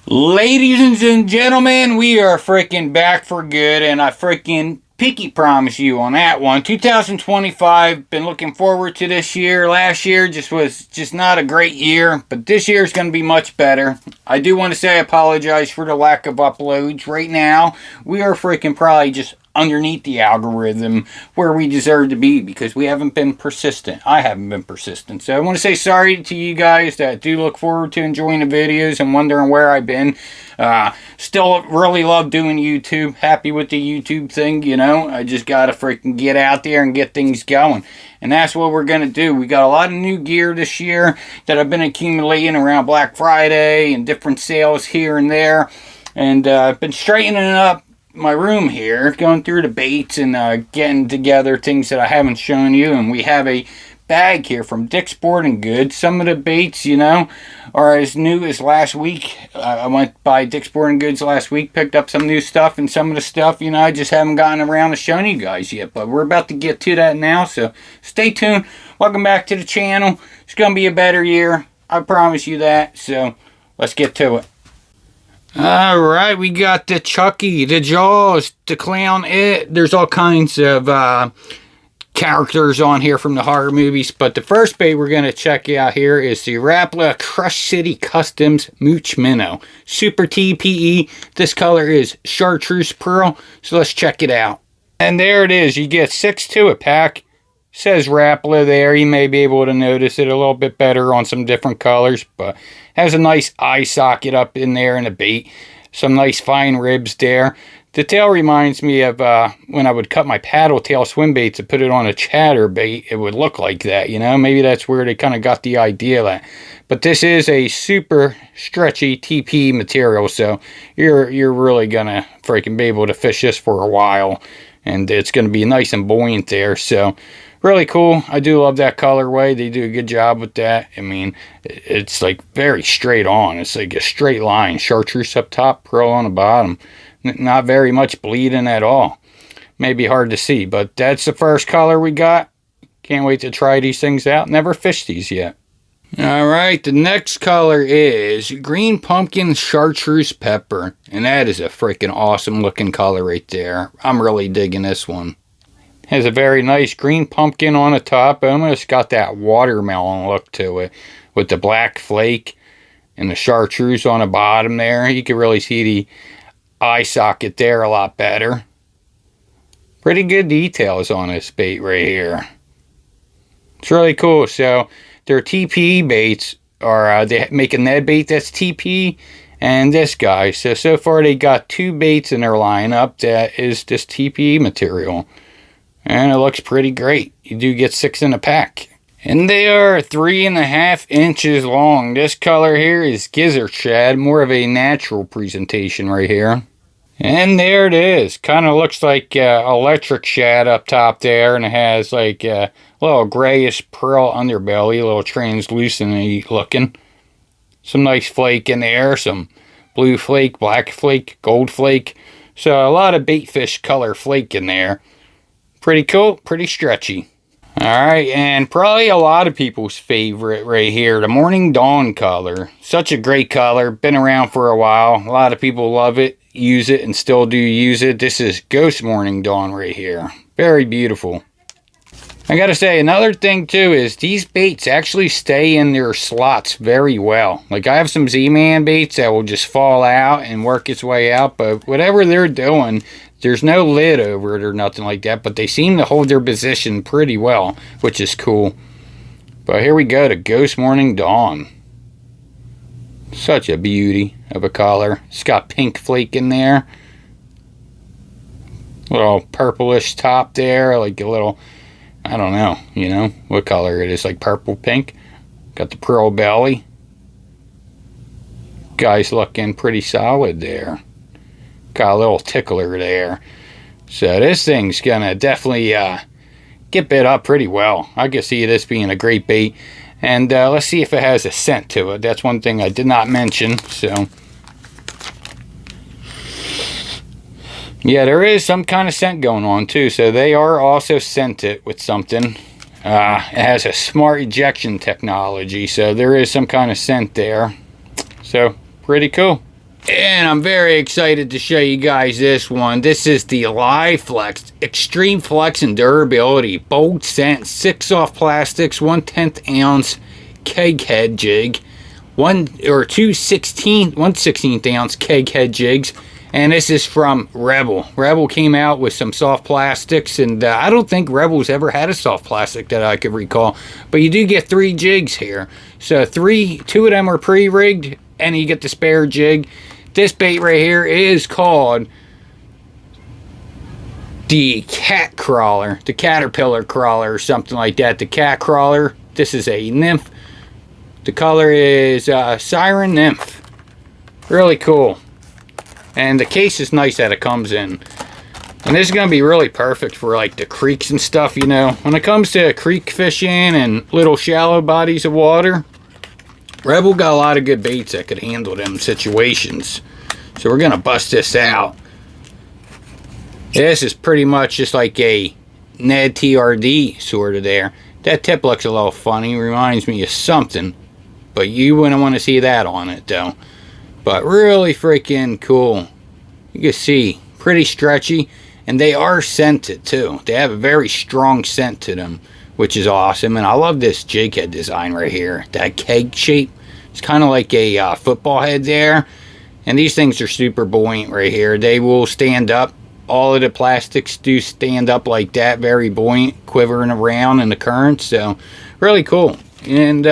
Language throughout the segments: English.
Ladies and gentlemen, we are freaking back for good, and I freaking pinky promise you on that one. 2025, been looking forward to this year. Last year was not a great year, but this year is going to be much better. I do want to say I apologize for the lack of uploads. Right now, we are freaking probably just underneath the algorithm where we deserve to be because we haven't been persistent. I haven't been persistent. So I want to say sorry to you guys that do look forward to enjoying the videos and wondering where I've been. Still really love doing YouTube. Happy with the YouTube thing, you know. I just got to freaking get out there and get things going. And that's what we're going to do. We got a lot of new gear this year that I've been accumulating around Black Friday and different sales here and there. And I've been straightening up my room here, going through the baits and getting together things that I haven't shown you. And we have a bag here from Dick's Sporting Goods. Some of the baits, you know, are as new as last week. I went by Dick's Sporting Goods last week, picked up some new stuff, and some of the stuff, you know, I just haven't gotten around to showing you guys yet. But we're about to get to that now, so stay tuned. Welcome back to the channel. It's going to be a better year. I promise you that. So let's get to it. Alright, we got the Chucky, the Jaws, the Clown, there's all kinds of characters on here from the horror movies, but the first bait we're going to check out here is the Rapala Crush City Customs Mooch Minnow. Super TPE, this color is Chartreuse Pearl, so let's check it out. And there it is, you get 6 to a pack. Says Rapala there. You may be able to notice it a little bit better on some different colors, but has a nice eye socket up in there in the bait. Some nice fine ribs there. The tail reminds me of when I would cut my paddle tail swim baits and put it on a chatter bait. It would look like that, you know. Maybe that's where they kind of got the idea of that. But this is a super stretchy TP material, so you're really gonna freaking be able to fish this for a while, and it's gonna be nice and buoyant there. So really cool. I do love that colorway. They do a good job with that. I mean, it's like very straight on. It's like a straight line. Chartreuse up top, pearl on the bottom. Not very much bleeding at all. Maybe hard to see, but that's the first color we got. Can't wait to try these things out. Never fished these yet. Alright, the next color is Green Pumpkin Chartreuse Pepper. And that is a freaking awesome looking color right there. I'm really digging this one. Has a very nice green pumpkin on the top. Almost got that watermelon look to it with the black flake and the chartreuse on the bottom there. You can really see the eye socket there a lot better. Pretty good details on this bait right here. It's really cool. So their TPE baits are they make a Ned bait that's TP and this guy. So far they got 2 baits in their lineup that is this TPE material. And it looks pretty great. You do get 6 in a pack. And they are 3.5 inches long. This color here is Gizzard Shad. More of a natural presentation right here. And there it is. Kind of looks like electric shad up top there. And it has like a little grayish pearl underbelly. A little translucent looking. Some nice flake in there. Some blue flake, black flake, gold flake. So a lot of bait fish color flake in there. Pretty cool, pretty stretchy. Alright, and probably a lot of people's favorite right here, the Morning Dawn color. Such a great color, been around for a while. A lot of people love it, use it, and still do use it. This is Ghost Morning Dawn right here. Very beautiful. I gotta say, another thing too is these baits actually stay in their slots very well. Like I have some Z-Man baits that will just fall out and work its way out, but whatever they're doing, there's no lid over it or nothing like that, but they seem to hold their position pretty well, which is cool. But here we go to Ghost Morning Dawn. Such a beauty of a color. It's got pink flake in there. Little purplish top there, like a little, I don't know, you know, what color it is, like purple pink. Got the pearl belly. Guy's looking pretty solid there. Got a little tickler there. So this thing's gonna definitely get bit up pretty well. I can see this being a great bait. And let's see if it has a scent to it. That's one thing I did not mention. So yeah, there is some kind of scent going on too. So they are also scented with something. It has a smart ejection technology. So there is some kind of scent there. So pretty cool. And I'm very excited to show you guys this one. This is the Live Flex Extreme Flex and Durability Bold Scent 6 off plastics 1/10 ounce keg head jig, 1/16 ounce keg head jigs. And this is from Rebel. Rebel came out with some soft plastics, and I don't think Rebel's ever had a soft plastic that I could recall. But you do get 3 jigs here. So 2 of them are pre-rigged, and you get the spare jig. This bait right here is called the cat crawler, the caterpillar crawler or something like that. The cat crawler. This is a nymph. The color is Siren Nymph. Really cool. And the case is nice that it comes in. And this is going to be really perfect for like the creeks and stuff, you know. When it comes to creek fishing and little shallow bodies of water, Rebel got a lot of good baits that could handle them situations. So we're going to bust this out. This is pretty much just like a Ned TRD sort of there. That tip looks a little funny. Reminds me of something. But you wouldn't want to see that on it though. But really freaking cool. You can see, pretty stretchy. And they are scented too. They have a very strong scent to them, which is awesome. And I love this jig head design right here. That keg shape. It's kind of like a football head there. And these things are super buoyant right here. They will stand up. All of the plastics do stand up like that. Very buoyant, quivering around in the current. So, really cool. And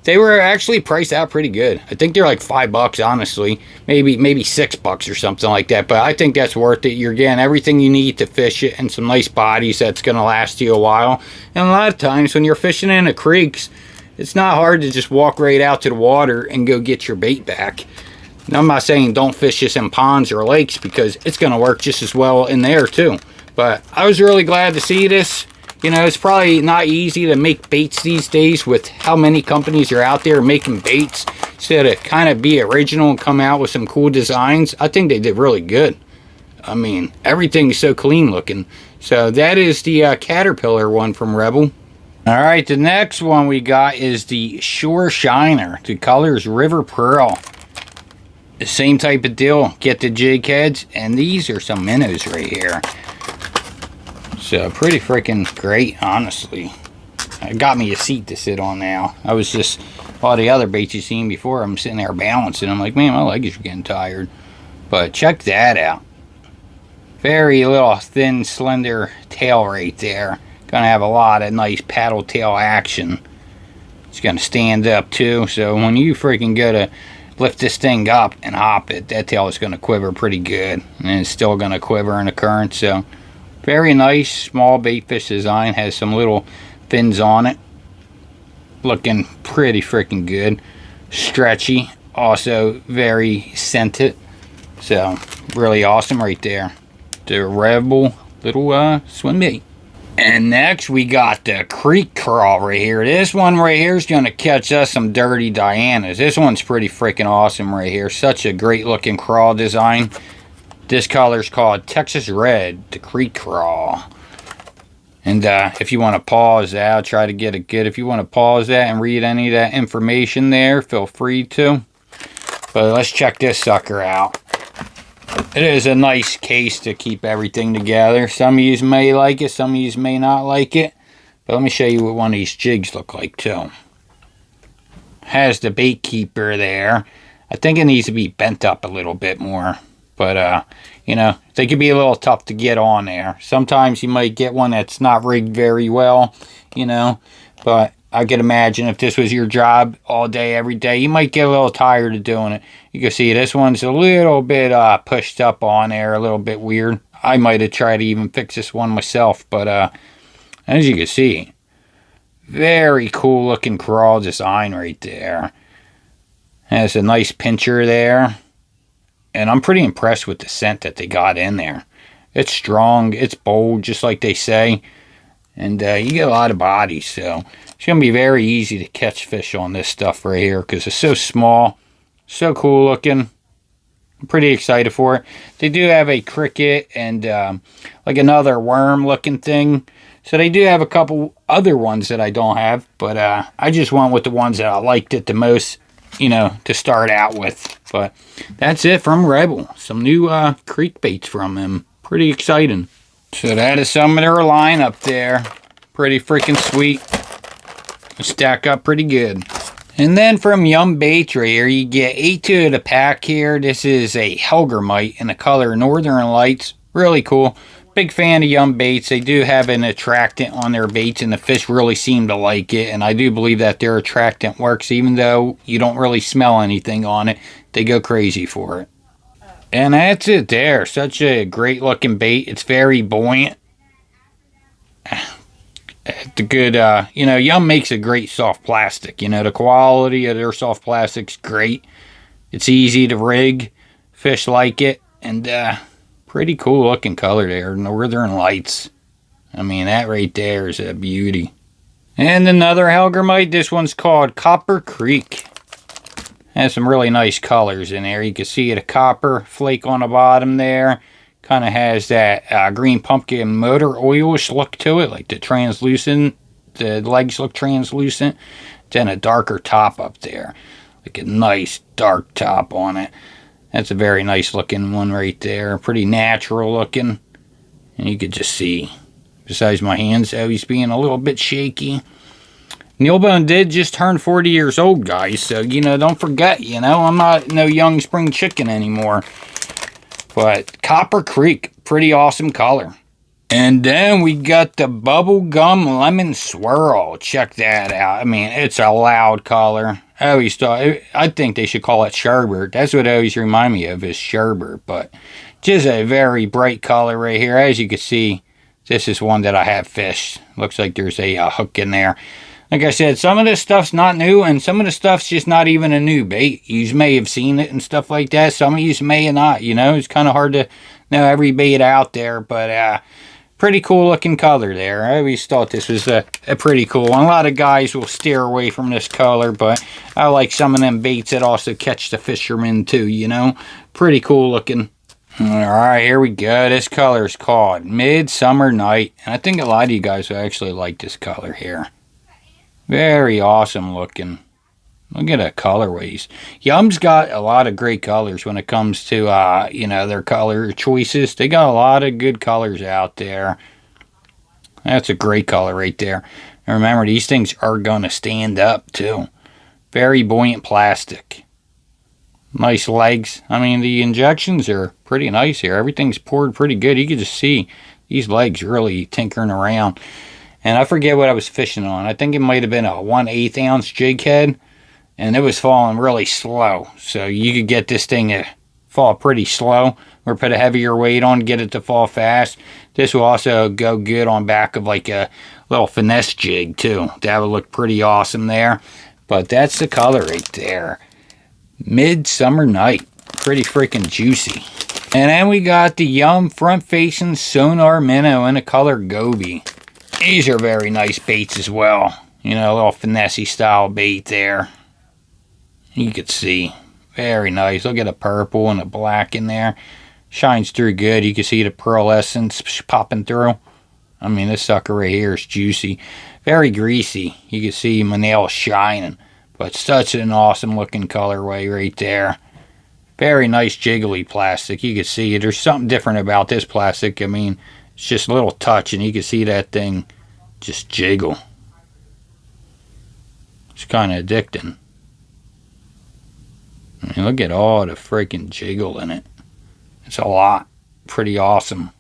they were actually priced out pretty good. I think they're like $5, honestly. Maybe $6 or something like that. But I think that's worth it. You're getting everything you need to fish it and some nice bodies that's going to last you a while. And a lot of times when you're fishing in the creeks, it's not hard to just walk right out to the water and go get your bait back. Now, I'm not saying don't fish this in ponds or lakes, because it's going to work just as well in there too. But I was really glad to see this. You know, it's probably not easy to make baits these days with how many companies are out there making baits. So to kind of be original and come out with some cool designs, I think they did really good. I mean, everything's so clean looking. So that is the Caterpillar one from Rebel. Alright, the next one we got is the Shore Shiner. The color is River Pearl. The same type of deal. Get the jig heads. And these are some minnows right here. So pretty freaking great, honestly. It got me a seat to sit on now. I was just, all the other baits you've seen before, I'm sitting there balancing. I'm like, man, my legs are getting tired. But check that out. Very little thin, slender tail right there. Gonna have a lot of nice paddle tail action. It's gonna stand up too, so when you freaking go to lift this thing up and hop it, that tail is gonna quiver pretty good. And it's still gonna quiver in the current, so very nice small bait fish design. Has some little fins on it. Looking pretty freaking good. Stretchy. Also very scented. So really awesome right there. The Rebel little swim bait. And next we got the Creek Craw right here. This one right here is going to catch us some dirty Dianas. This one's pretty freaking awesome right here. Such a great looking craw design. This color is called Texas Red, the Creek Craw. And if you want to pause that, I'll try to get it good. If you want to pause that and read any of that information there, feel free to. But let's check this sucker out. It is a nice case to keep everything together. Some of you may like it, some of you may not like it. But let me show you what one of these jigs look like too. Has the bait keeper there. I think it needs to be bent up a little bit more. But, you know, they could be a little tough to get on there. Sometimes you might get one that's not rigged very well, you know. But I could imagine if this was your job all day, every day, you might get a little tired of doing it. You can see this one's a little bit pushed up on there, a little bit weird. I might have tried to even fix this one myself. But as you can see, very cool looking crawl design right there. Has a nice pincher there. And I'm pretty impressed with the scent that they got in there. It's strong, it's bold, just like they say. And you get a lot of body, so it's going to be very easy to catch fish on this stuff right here because it's so small, so cool looking. I'm pretty excited for it. They do have a cricket and like another worm looking thing. So they do have a couple other ones that I don't have, but I just went with the ones that I liked it the most. you know, to start out with. But that's it from Rebel. Some new creek baits from him. Pretty exciting. So that is some of their lineup there. Pretty freaking sweet. Stack up pretty good. And then from Yum Baits right here, you get 8-2 of the pack here. This is a Hellgrammite in the color Northern Lights. Really cool. Big fan of Yum Baits. They do have an attractant on their baits, and the fish really seem to like it. And I do believe that their attractant works, even though you don't really smell anything on it. They go crazy for it. And that's it there. Such a great looking bait. It's very buoyant. The good, you know, Yum makes a great soft plastic. You know, the quality of their soft plastic's great. It's easy to rig. Fish like it. And, pretty cool looking color there. Northern Lights. I mean, that right there is a beauty. And another Hellgrammite. This one's called Copper Creek. Has some really nice colors in there. You can see the copper flake on the bottom there. Kind of has that green pumpkin motor oilish look to it. Like the legs look translucent. Then a darker top up there. Like a nice dark top on it. That's a very nice looking one right there. Pretty natural looking. And you could just see, besides my hands, how he's being a little bit shaky. Neilbone did just turn 40 years old, guys. So, you know, don't forget, you know, I'm not no young spring chicken anymore. But Copper Creek, pretty awesome color. And then we got the Bubblegum Lemon Swirl. Check that out. I mean, it's a loud color. I think they should call it sherbet. That's what it always remind me of, is sherbet. But just a very bright color right here. As you can see, this is one that I have fished. Looks like there's a hook in there. Like I said, some of this stuff's not new, and some of the stuff's just not even a new bait. You may have seen it and stuff like that. Some of you may have not, you know. It's kind of hard to know every bait out there, but pretty cool looking color there. I always thought this was a pretty cool one. A lot of guys will steer away from this color, but I like some of them baits that also catch the fishermen too, you know. Pretty cool looking. Alright, here we go. This color is called Midsummer Night, and I think a lot of you guys will actually like this color here. Very awesome looking. Look at the colorways. Yum's got a lot of great colors when it comes to, you know, their color choices. They got a lot of good colors out there. That's a great color right there. And remember, these things are going to stand up, too. Very buoyant plastic. Nice legs. I mean, the injections are pretty nice here. Everything's poured pretty good. You can just see these legs really tinkering around. And I forget what I was fishing on. I think it might have been a 1/8 ounce jig head. And it was falling really slow. So you could get this thing to fall pretty slow. Or put a heavier weight on, get it to fall fast. This will also go good on back of like a little finesse jig too. That would look pretty awesome there. But that's the color right there. Midsummer Night. Pretty freaking juicy. And then we got the Yum front facing sonar minnow in the color Goby. These are very nice baits as well. You know, a little finesse style bait there. You could see. Very nice. Look at the purple and the black in there. Shines through good. You can see the pearlescence popping through. I mean, this sucker right here is juicy. Very greasy. You can see my nails shining. But such an awesome looking colorway right there. Very nice jiggly plastic. You can see there's something different about this plastic. I mean, it's just a little touch and you can see that thing just jiggle. It's kind of addicting. I mean, look at all the freaking jiggle in it. It's a lot. Pretty awesome.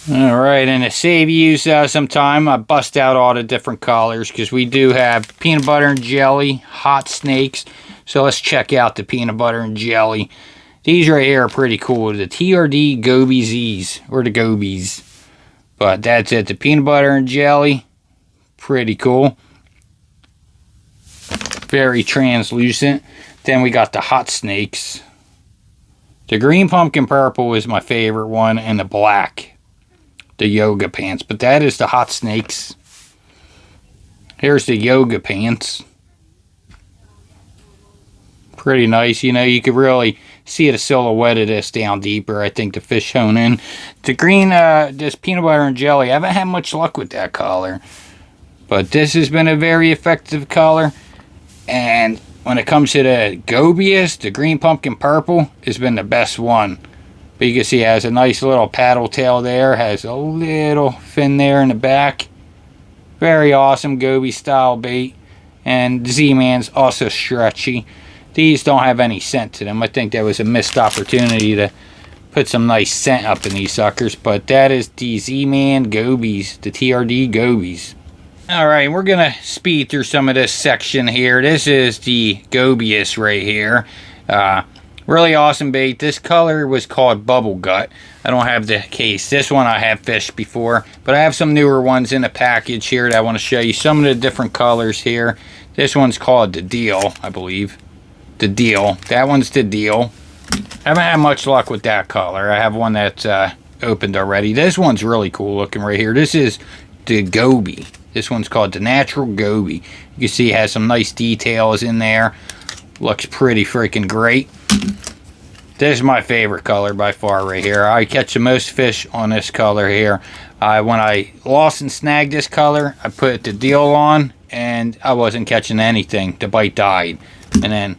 Alright, and to save you some time, I bust out all the different colors because we do have peanut butter and jelly, hot snakes. So let's check out the peanut butter and jelly. These right here are pretty cool. The TRD Goby Z's, or the Gobies. But that's it. The peanut butter and jelly, pretty cool. Very translucent. Then we got the hot snakes. The green pumpkin purple is my favorite one, and the black, the yoga pants. But that is the hot snakes. Here's the yoga pants. Pretty nice. You know, you could really see the silhouette of this down deeper. I think the fish hone in. The green, this peanut butter and jelly, I haven't had much luck with that color. But this has been a very effective color. And when it comes to the Gobius, the green pumpkin purple has been the best one. But you can see it has a nice little paddle tail there. Has a little fin there in the back. Very awesome Goby style bait. And the Z-Man's also stretchy. These don't have any scent to them. I think that was a missed opportunity to put some nice scent up in these suckers. But that is the Z-Man Gobies, the TRD Gobies. Alright, we're going to speed through some of this section here. This is the Gobius right here. Really awesome bait. This color was called Bubble Gut. I don't have the case. This one I have fished before, but I have some newer ones in the package here that I want to show you. Some of the different colors here. This one's called the Deal, I believe. The Deal. That one's the Deal. I haven't had much luck with that color. I have one that's opened already. This one's really cool looking right here. This is the Goby. This one's called the Natural Goby. You can see it has some nice details in there. Looks pretty freaking great. This is my favorite color by far right here. I catch the most fish on this color here. When I lost and snagged this color, I put the Deal on and I wasn't catching anything. The bite died. And then,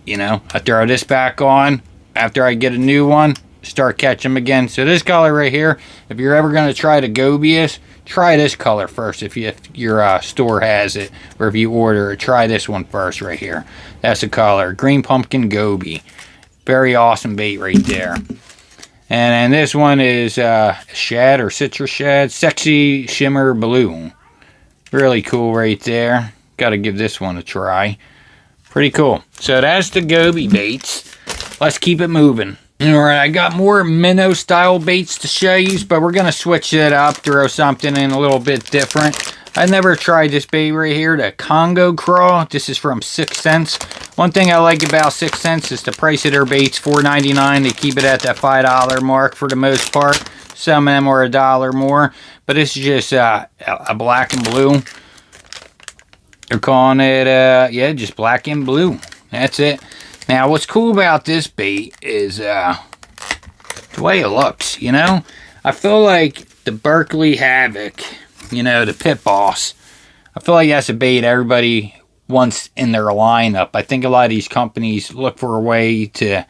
you know, I throw this back on. After I get a new one, start catching them again. So this color right here, if you're ever going to try the Gobius, try this color first if your store has it, or if you order it, try this one first right here. That's the color, Green Pumpkin Goby. Very awesome bait right there. And then this one is shad or citrus shad, Sexy Shimmer Blue. Really cool right there. Got to give this one a try. Pretty cool. So that's the Goby baits. Let's keep it moving. Alright, I got more minnow style baits to show you, but we're going to switch it up, throw something in a little bit different. I never tried this bait right here, the Congo Craw. This is from 6 cents. One thing I like about 6 cents is the price of their baits, $4.99. They keep it at that $5 mark for the most part. Some of them are $1 more, but this is just a black and blue. They're calling it, yeah, just black and blue. That's it. Now, what's cool about this bait is the way it looks, you know? I feel like the Berkeley Havoc, you know, the Pit Boss, I feel like that's a bait everybody wants in their lineup. I think a lot of these companies look for a way to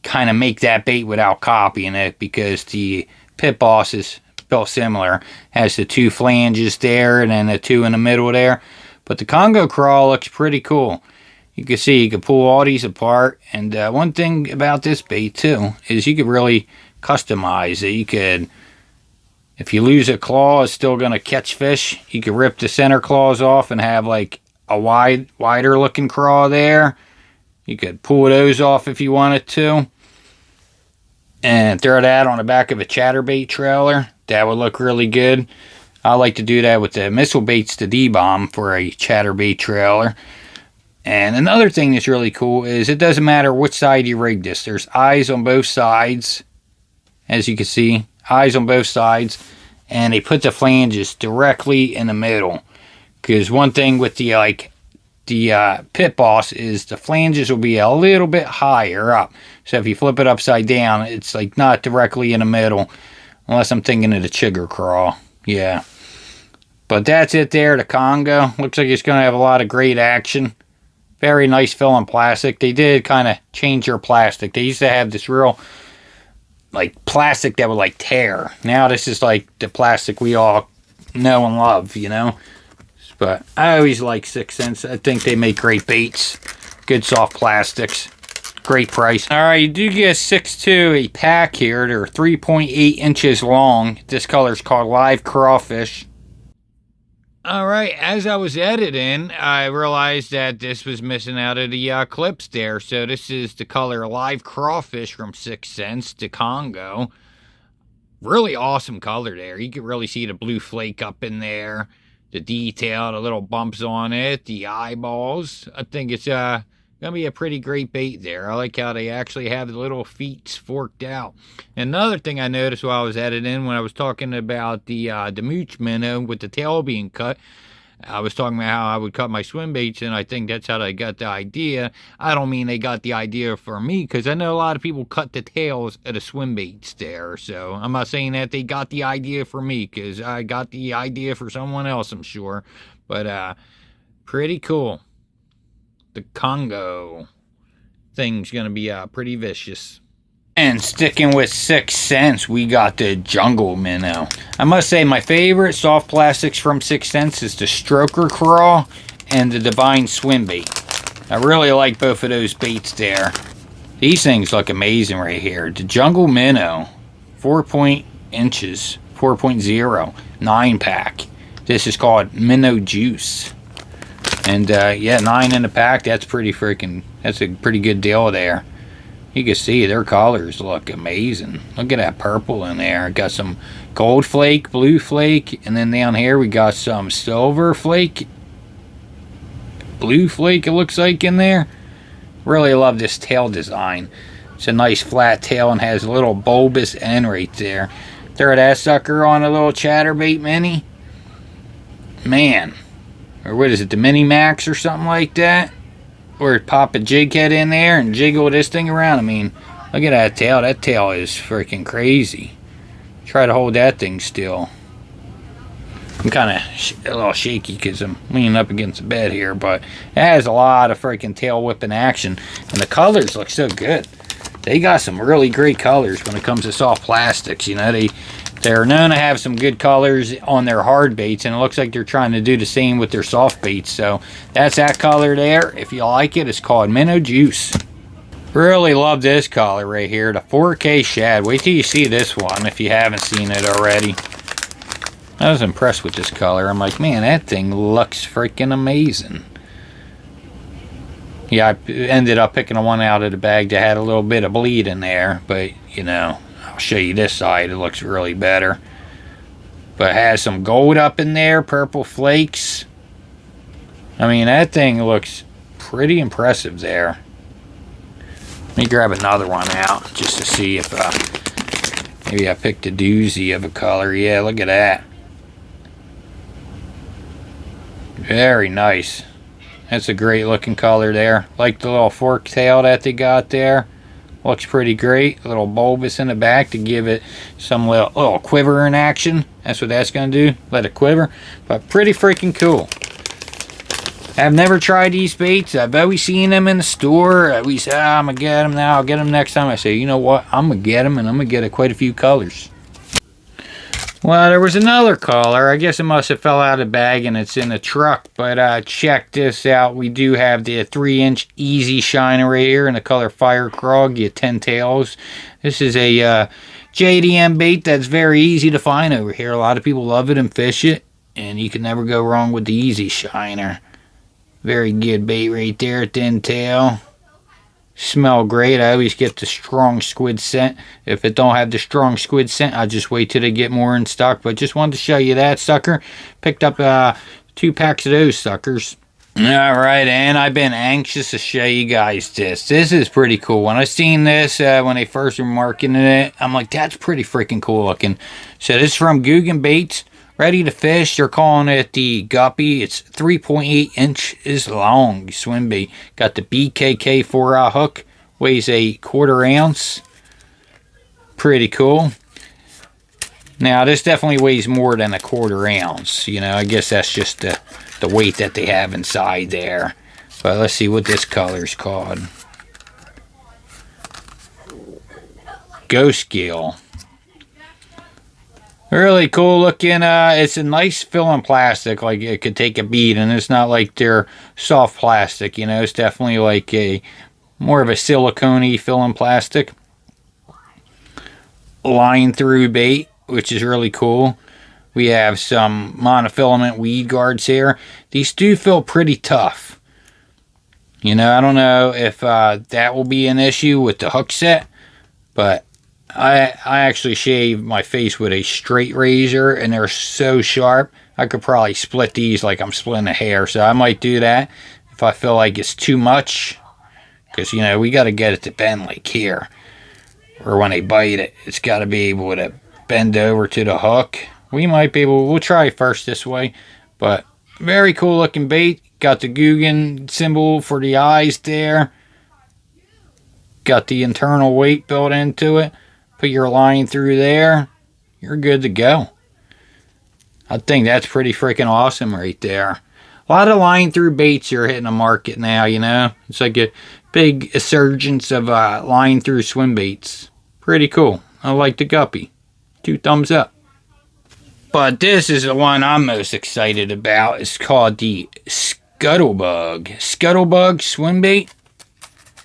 kind of make that bait without copying it, because the Pit Boss is built similar. Has the 2 flanges there and then the 2 in the middle there. But the Congo Craw looks pretty cool. You can see you can pull all these apart, and one thing about this bait too is you could really customize it. You could, if you lose a claw, it's still going to catch fish. You could rip the center claws off and have like a wider looking craw there. You could pull those off if you wanted to, and throw that on the back of a chatterbait trailer. That would look really good. I like to do that with the missile baits, the D-bomb, for a chatterbait trailer. And another thing that's really cool is it doesn't matter which side you rig this. There's eyes on both sides. As you can see, eyes on both sides. And they put the flanges directly in the middle. Because one thing with the Pit Boss is the flanges will be a little bit higher up. So if you flip it upside down, it's like not directly in the middle. Unless I'm thinking of the Chigger Craw. Yeah. But that's it there, the Congo. Looks like it's going to have a lot of great action. Very nice fill in plastic. They did kind of change their plastic. They used to have this real, like, plastic that would, like, tear. Now this is, like, the plastic we all know and love, you know? But I always like 6 cents. I think they make great baits. Good soft plastics. Great price. Alright, you do get 6'2", a pack here. They're 3.8 inches long. This color is called Live Crawfish. Alright, as I was editing, I realized that this was missing out of the clips there. So this is the color Live Crawfish from 6 cents, the Congo. Really awesome color there. You can really see the blue flake up in there. The detail, the little bumps on it, the eyeballs. I think it's gonna be a pretty great bait there. I like how they actually have the little feet forked out. Another thing I noticed while I was editing, when I was talking about the mooch minnow with the tail being cut, I was talking about how I would cut my swim baits, and I think that's how they got the idea. I don't mean they got the idea for me, because I know a lot of people cut the tails of the swim baits there. So I'm not saying that they got the idea for me, because I got the idea for someone else, I'm sure. But pretty cool. The Congo thing's gonna be pretty vicious. And sticking with 6 Sense, we got the Jungle Minnow. I must say my favorite soft plastics from 6 Sense is the Stroker Craw and the Divine Swim Bait. I really like both of those baits there. These things look amazing right here. The Jungle Minnow, 4 inches, 4.0, 9-pack. This is called Minnow Juice. And yeah, 9 in the pack, that's a pretty good deal there. You can see their colors look amazing. Look at that purple in there. Got some gold flake, blue flake, and then down here we got some silver flake, blue flake it looks like in there. Really love this tail design. It's a nice flat tail and has a little bulbous end right there. Throw that sucker on a little chatterbait mini. Man. Or what is it, the Mini Max or something like that? Or pop a jig head in there and jiggle this thing around. I mean, look at that tail. That tail is freaking crazy. Try to hold that thing still. I'm kind of a little shaky because I'm leaning up against the bed here, but it has a lot of freaking tail whipping action. And the colors look so good. They got some really great colors when it comes to soft plastics. You know, they're known to have some good colors on their hard baits, and it looks like they're trying to do the same with their soft baits. So that's that color there. If you like it, it's called Minnow Juice. Really love this color right here, the 4K Shad. Wait till you see this one if you haven't seen it already. I was impressed with this color. I'm like, man, that thing looks freaking amazing. Yeah, I ended up picking one out of the bag that had a little bit of bleed in there, but you know, I'll show you this side. It looks really better. But it has some gold up in there, purple flakes. I mean, that thing looks pretty impressive there. Let me grab another one out just to see if maybe I picked a doozy of a color. Yeah, look at that. Very nice. That's a great looking color there. Like the little fork tail that they got there. Looks pretty great. A little bulbous in the back to give it some little quiver in action. That's what that's going to do. Let it quiver. But pretty freaking cool. I've never tried these baits. I've always seen them in the store. We say, I'm going to get them now. I'll get them next time. I say, you know what? I'm going to get them, and I'm going to get quite a few colors. Well, there was another color. I guess it must have fell out of the bag and it's in the truck. But check this out. We do have the 3-inch Easy Shiner right here in the color Fire Craw. Get 10 tails. This is a JDM bait that's very easy to find over here. A lot of people love it and fish it. And you can never go wrong with the Easy Shiner. Very good bait right there. Thin tail. Smell great. I always get the strong squid scent. If it don't have the strong squid scent, I'll just wait till they get more in stock. But just wanted to show you that sucker. Picked up 2 packs of those suckers. Alright, and I've been anxious to show you guys this. This is pretty cool. When I seen this, when they first were marketing it, I'm like, that's pretty freaking cool looking. So this is from Googan Baits. Ready to fish. They're calling it the Guppy. It's 3.8 inches long. Swim bait. Got the BKK 4-aught hook. Weighs a 1/4 ounce. Pretty cool. Now this definitely weighs more than a 1/4 ounce. You know, I guess that's just the weight that they have inside there. But let's see what this color's called. Ghost Gill. Really cool looking. It's a nice filling plastic. Like it could take a bead, and it's not like they're soft plastic. You know, it's definitely like a more of a silicone-y filling plastic. Line through bait, which is really cool. We have some monofilament weed guards here. These do feel pretty tough. You know, I don't know if that will be an issue with the hook set, but I actually shave my face with a straight razor, and they're so sharp, I could probably split these like I'm splitting a hair. So I might do that if I feel like it's too much. Because, you know, we got to get it to bend like here. Or when they bite it, it's got to be able to bend over to the hook. We might be able, we'll try first this way. But very cool looking bait. Got the Googan symbol for the eyes there. Got the internal weight built into it. Put your line through there, you're good to go. I think that's pretty freaking awesome right there. A lot of line through baits are hitting the market now, you know. It's like a big resurgence of line through swim baits. Pretty cool. I like the guppy. 2 thumbs up. But this is the one I'm most excited about. It's called the Scuttlebug. Scuttlebug swim bait.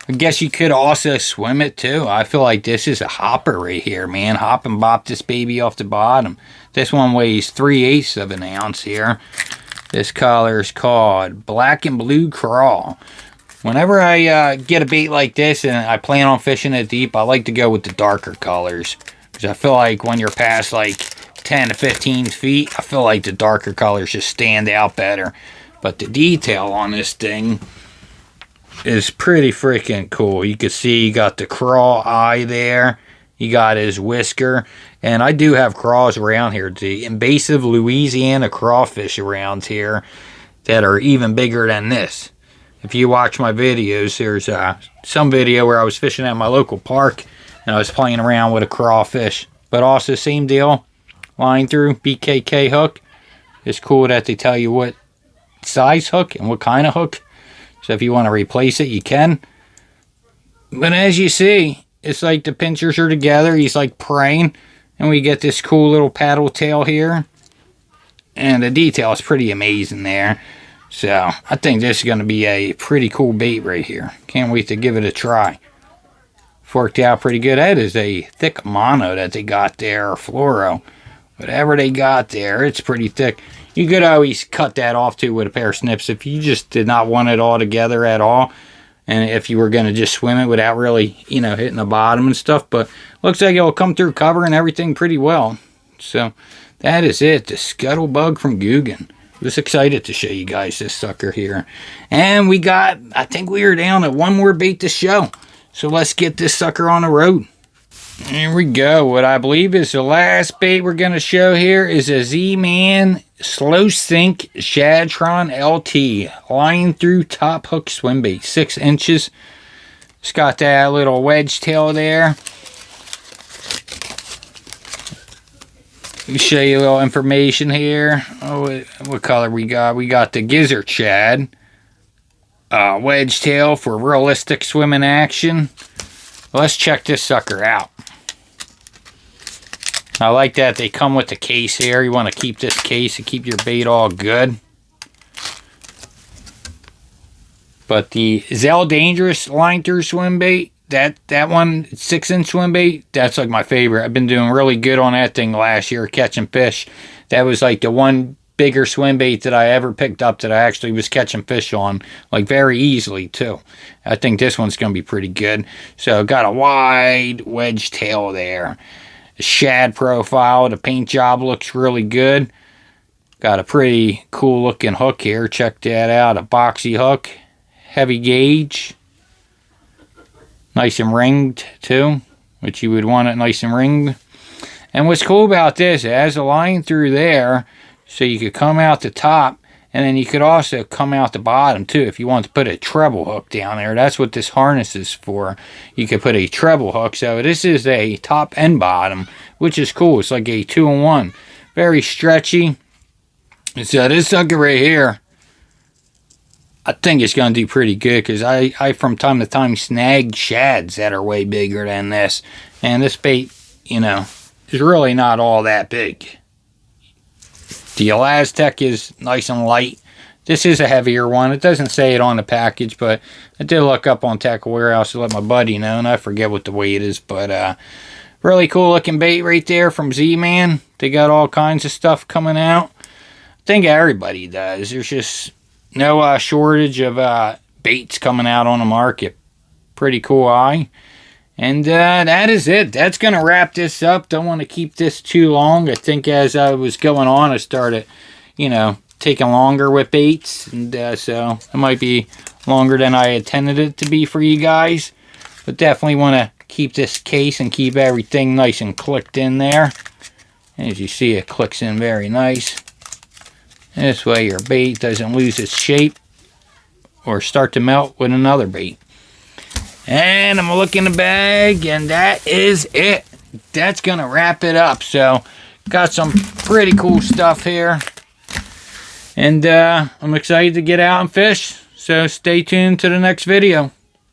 I guess you could also swim it too. I feel like this is a hopper right here, man. Hop and bop this baby off the bottom. This one weighs 3/8 of an ounce here. This color is called Black and Blue Craw. Whenever I get a bait like this and I plan on fishing it deep, I like to go with the darker colors. Because I feel like when you're past like 10 to 15 feet, I feel like the darker colors just stand out better. But the detail on this thing is pretty freaking cool. You can see you got the craw eye there. You got his whisker. And I do have craws around here. The invasive Louisiana crawfish around here that are even bigger than this. If you watch my videos, there's some video where I was fishing at my local park and I was playing around with a crawfish. But also same deal. Line through BKK hook. It's cool that they tell you what size hook and what kind of hook. So if you want to replace it, you can. But as you see, it's like the pinchers are together. He's like praying. And we get this cool little paddle tail here. And the detail is pretty amazing there. So I think this is going to be a pretty cool bait right here. Can't wait to give it a try. Worked out pretty good. That is a thick mono that they got there, or fluoro. Whatever they got there, it's pretty thick. You could always cut that off too with a pair of snips if you just did not want it all together at all. And if you were going to just swim it without really, you know, hitting the bottom and stuff. But looks like it'll come through cover and everything pretty well. So that is it. The Scuttlebug from Googan. Just excited to show you guys this sucker here. And we got, I think we are down to one more bait to show. So let's get this sucker on the road. Here we go. What I believe is the last bait we're going to show here is a Z-Man Slow Sink Shadron LT. Line through top hook swim bait. 6 inches. It's got that little wedge tail there. Let me show you a little information here. Oh, what color we got? We got the gizzard shad. Wedge tail for realistic swimming action. Let's check this sucker out. I like that they come with the case here. You want to keep this case and keep your bait all good. But the Zell Dangerous line through swim bait, that one 6-inch swim bait, that's like my favorite. I've been doing really good on that thing last year catching fish. That was like the one bigger swim bait that I ever picked up that I actually was catching fish on, like very easily too. I think this one's going to be pretty good. So got a wide wedge tail there. A shad profile. The paint job looks really good. Got a pretty cool looking hook here. Check that out. A boxy hook. Heavy gauge. Nice and ringed too, which you would want it nice and ringed. And what's cool about this, it has a line through there, so you could come out the top, and then you could also come out the bottom too if you want to put a treble hook down there. That's what this harness is for. You could put a treble hook. So this is a top and bottom, which is cool. It's like a 2-in-1. Very stretchy. So this sucker right here, I think it's going to do pretty good because I from time to time snag shads that are way bigger than this. And this bait, you know, is really not all that big. The Elastec is nice and light. This is a heavier one. It doesn't say it on the package, but I did look up on Tackle Warehouse to let my buddy know, and I forget what the weight is. But really cool looking bait right there from Z-Man. They got all kinds of stuff coming out. I think everybody does. There's just no shortage of baits coming out on the market. Pretty cool eye. And that is it. That's going to wrap this up. Don't want to keep this too long. I think as I was going on, I started, you know, taking longer with baits. And so it might be longer than I intended it to be for you guys. But definitely want to keep this case and keep everything nice and clicked in there. As you see, it clicks in very nice. This way your bait doesn't lose its shape or start to melt with another bait. And I'm going to look in the bag, and that is it. That's going to wrap it up. So, got some pretty cool stuff here. And I'm excited to get out and fish. So stay tuned to the next video.